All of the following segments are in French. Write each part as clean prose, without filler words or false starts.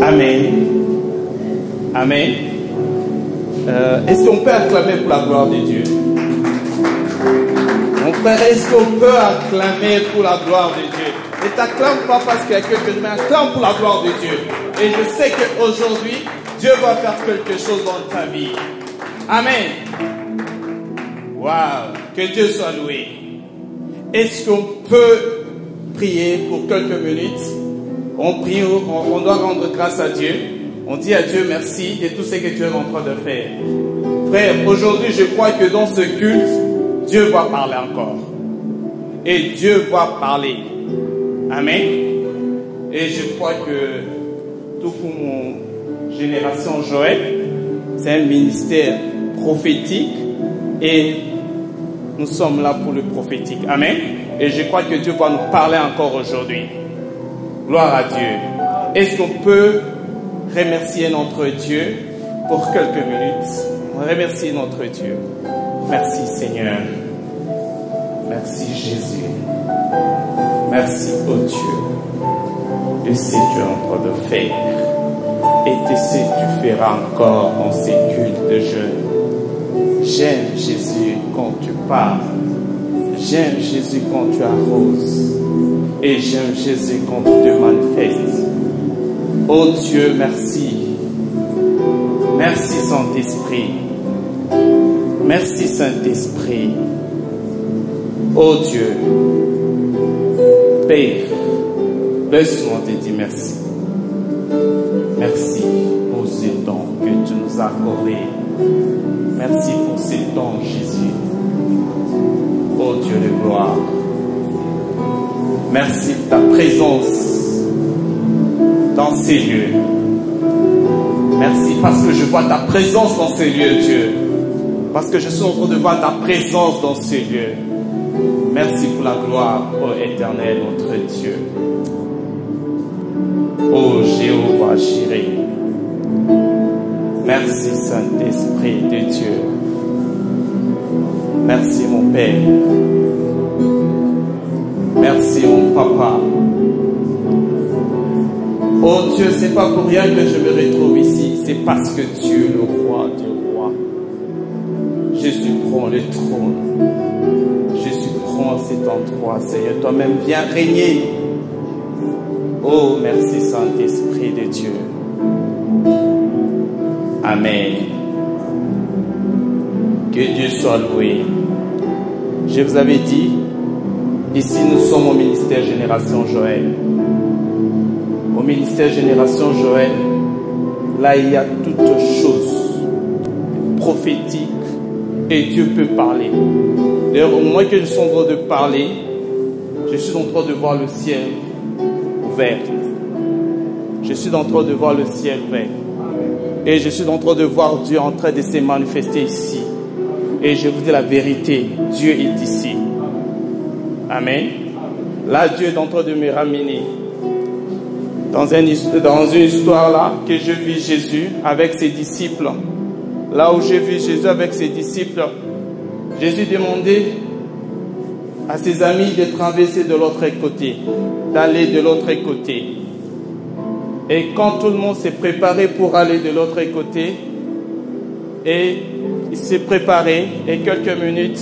Amen. Amen. Est-ce qu'on peut acclamer pour la gloire de Dieu? Mon frère, est-ce qu'on peut acclamer pour la gloire de Dieu? Ne t'acclame pas parce qu'il y a quelque chose, mais acclame pour la gloire de Dieu. Et je sais qu'aujourd'hui, Dieu va faire quelque chose dans ta vie. Amen. Waouh, que Dieu soit loué. Est-ce qu'on peut prier pour quelques minutes? On prie, on doit rendre grâce à Dieu. On dit à Dieu merci de tout ce que tu es en train de faire. Frère, aujourd'hui, je crois que dans ce culte, Dieu va parler encore. Et Dieu va parler. Amen. Et je crois que, tout comme mon génération Joël, c'est un ministère prophétique et nous sommes là pour le prophétique. Amen. Et je crois que Dieu va nous parler encore aujourd'hui. Gloire à Dieu. Est-ce qu'on peut remercier notre Dieu pour quelques minutes? Remercier notre Dieu. Merci Seigneur. Merci Jésus. Merci ô Dieu de ce que tu es en train de faire et de ce que tu feras encore dans ces cultes de jeûne. J'aime Jésus quand tu parles. J'aime Jésus quand tu arroses. Et j'aime Jésus quand tu te manifestes. Oh Dieu, merci. Merci Saint-Esprit. Merci Saint-Esprit. Oh Dieu, Père, laisse-moi te dire merci. Merci pour ces dons que tu nous as accordés. Merci pour ces dons, Jésus. Oh Dieu de gloire. Merci pour ta présence dans ces lieux. Merci parce que je vois ta présence dans ces lieux, Dieu. Parce que je suis en train de voir ta présence dans ces lieux. Merci pour la gloire, ô Éternel, notre Dieu. Ô Jéhovah Jireh. Merci Saint-Esprit de Dieu. Merci mon Père. Merci mon Papa. Oh Dieu, c'est pas pour rien que je me retrouve ici. C'est parce que tu es le roi du roi. Jésus prend le trône. Jésus prend cet endroit. Seigneur, toi-même viens régner. Oh, merci Saint-Esprit de Dieu. Amen. Que Dieu soit loué. Je vous avais dit, ici nous sommes au ministère Génération Joël. Au ministère Génération Joël, là il y a toutes choses prophétiques et Dieu peut parler. D'ailleurs, au moment que je suis en train de parler, je suis en train de voir le ciel ouvert. Je suis en train de voir le ciel ouvert. Et je suis en train de voir Dieu en train de se manifester ici. Et je vous dis la vérité, Dieu est ici. Amen. Là, Dieu est en train de me ramener dans une histoire là que je vis Jésus avec ses disciples. Là où j'ai vu Jésus avec ses disciples, Jésus demandait à ses amis de traverser de l'autre côté, d'aller de l'autre côté. Et quand tout le monde s'est préparé pour aller de l'autre côté, et il s'est préparé, et quelques minutes,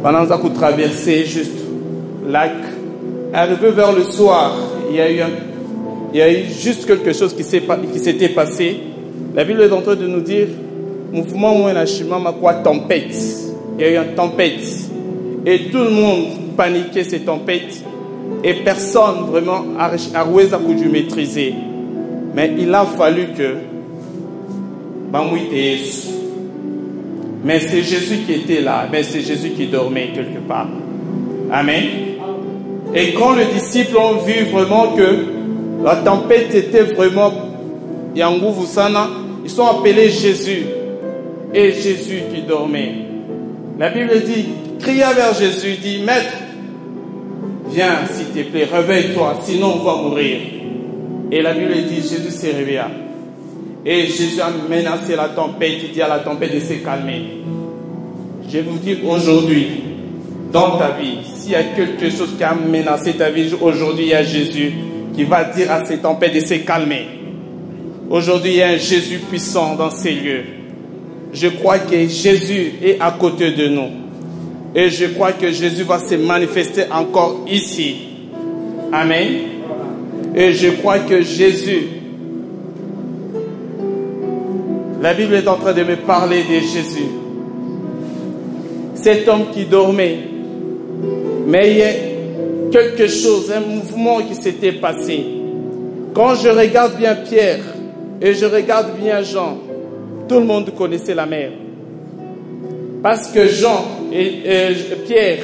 pendant qu'on traversait juste lac, arrivé vers le soir, il y a eu juste quelque chose qui s'était passé. La Bible est en train de nous dire, mouvement moins nachima ma quoi tempête. Il y a eu une tempête. Et tout le monde paniquait cette tempête. Et personne vraiment a pu maîtriser. Mais il a fallu que mais c'est Jésus qui était là, mais c'est Jésus qui dormait quelque part. Amen. Et quand les disciples ont vu vraiment que la tempête était vraiment Yangou Vusana, ils sont appelés Jésus. Et Jésus qui dormait. La Bible dit, cria vers Jésus, dit, Maître, viens s'il te plaît, réveille-toi, sinon on va mourir. Et la Bible dit, Jésus s'est réveillé. Et Jésus a menacé la tempête, il dit à la tempête de se calmer. Je vous dis aujourd'hui, dans ta vie, s'il y a quelque chose qui a menacé ta vie, aujourd'hui il y a Jésus qui va dire à ces tempêtes de se calmer. Aujourd'hui, il y a un Jésus puissant dans ces lieux. Je crois que Jésus est à côté de nous. Et je crois que Jésus va se manifester encore ici. Amen. Et je crois que Jésus, la Bible est en train de me parler de Jésus. Cet homme qui dormait, mais il y a quelque chose, un mouvement qui s'était passé. Quand je regarde bien Pierre et je regarde bien Jean, tout le monde connaissait la mer. Parce que Jean et Pierre,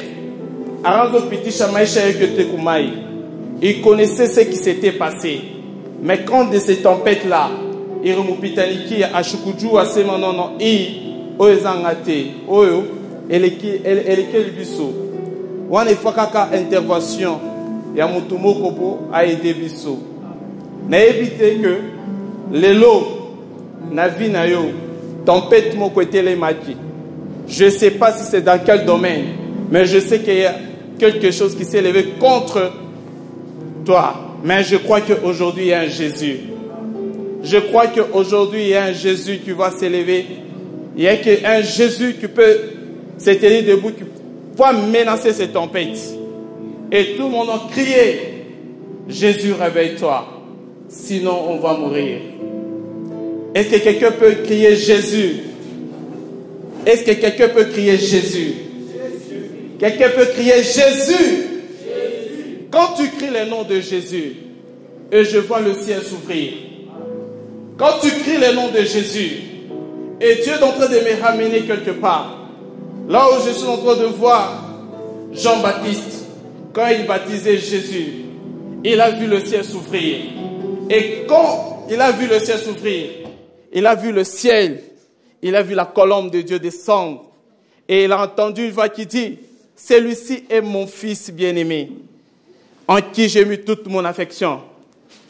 ils connaissaient ce qui s'était passé. Mais quand de ces tempêtes-là, ils remupitaniki à Chukuju, à Semanono, Oezangate, Oyo, Elekelbiso. Wan efakaka intervention ya mutumo kopo a aidé biso. Na éviter que lelo na vie na yo tempête mo kwetele maki. Je ne sais pas si c'est dans quel domaine, mais je sais qu'il y a quelque chose qui s'est levé contre toi. Mais je crois qu'aujourd'hui il y a un Jésus. Je crois qu'aujourd'hui il y a un Jésus qui va s'élever. Il y a un Jésus qui peut se tenir debout, qui va menacer ces tempêtes. Et tout le monde a crié, Jésus, réveille-toi, sinon on va mourir. Est-ce que quelqu'un peut crier Jésus? Est-ce que quelqu'un peut crier Jésus? Quelqu'un peut crier Jésus? Quand tu cries le nom de Jésus, et je vois le ciel s'ouvrir. Quand tu cries le nom de Jésus, et Dieu est en train de me ramener quelque part, là où je suis en train de voir Jean-Baptiste, quand il baptisait Jésus, il a vu le ciel s'ouvrir. Et quand il a vu le ciel s'ouvrir, il a vu le ciel, il a vu la colombe de Dieu descendre. Et il a entendu une voix qui dit, celui-ci est mon fils bien-aimé, en qui j'ai mis toute mon affection.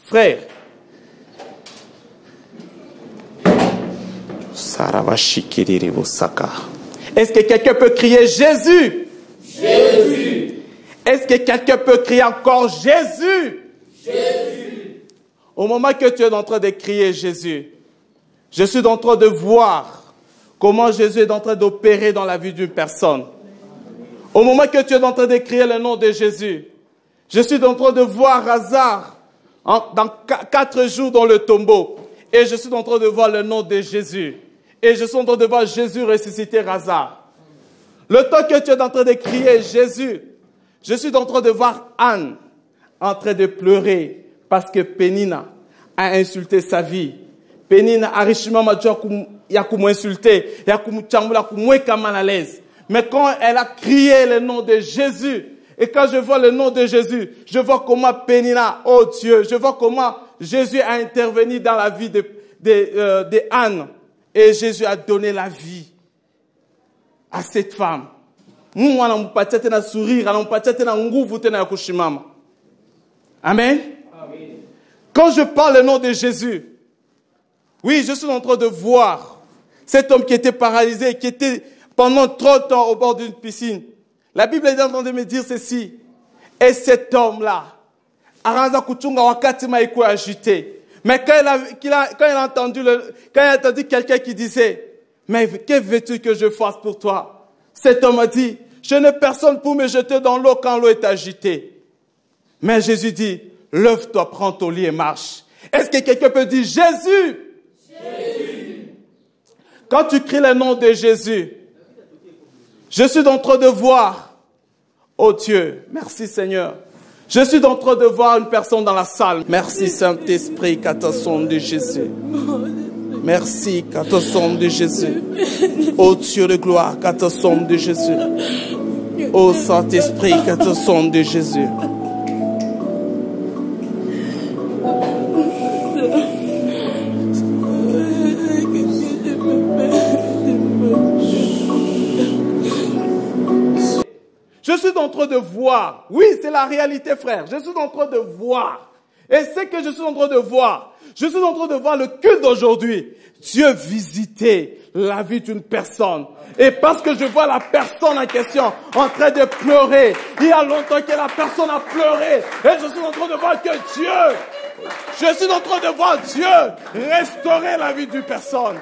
Frère, est-ce que quelqu'un peut crier Jésus? Jésus. Est-ce que quelqu'un peut crier encore Jésus? Jésus. Au moment que tu es en train de crier Jésus, je suis en train de voir comment Jésus est en train d'opérer dans la vie d'une personne. Au moment que tu es en train de crier le nom de Jésus, je suis en train de voir Lazare dans 4 jours dans le tombeau. Et je suis en train de voir le nom de Jésus. Et je suis en train de voir Jésus ressusciter Lazare. Le temps que tu es en train de crier Jésus, je suis en train de voir Anne en train de pleurer parce que Pénina a insulté sa vie. Pénina a richement insulté, mal à l'aise. Mais quand elle a crié le nom de Jésus, et quand je vois le nom de Jésus, je vois comment Pénina, oh Dieu, je vois comment Jésus a intervenu dans la vie de Anne. Et Jésus a donné la vie à cette femme. Amen. Quand je parle le nom de Jésus, oui, je suis en train de voir cet homme qui était paralysé, qui était pendant 30 ans au bord d'une piscine. La Bible est en train de me dire ceci. Et cet homme-là, agité. Mais quand il a entendu quelqu'un qui disait, mais que veux-tu que je fasse pour toi? Cet homme a dit, je n'ai personne pour me jeter dans l'eau quand l'eau est agitée. Mais Jésus dit, lève-toi, prends ton lit et marche. Est-ce que quelqu'un peut dire Jésus? Jésus. Quand tu cries le nom de Jésus, je suis en train de voir, oh Dieu, merci Seigneur. Je suis en train de voir une personne dans la salle. Merci Saint-Esprit, qu'à ton son de Jésus. Merci, qu'à ton son de Jésus. Oh Dieu de gloire, qu'à ton son de Jésus. Oh Saint-Esprit, qu'à ton son de Jésus. Je suis en train de voir. Oui, c'est la réalité, frère. Je suis en train de voir. Et c'est que je suis en train de voir. Je suis en train de voir le culte d'aujourd'hui. Dieu visiter la vie d'une personne. Et parce que je vois la personne en question en train de pleurer. Il y a longtemps que la personne a pleuré. Et je suis en train de voir que Dieu Je suis en train de voir Dieu restaurer la vie d'une personne.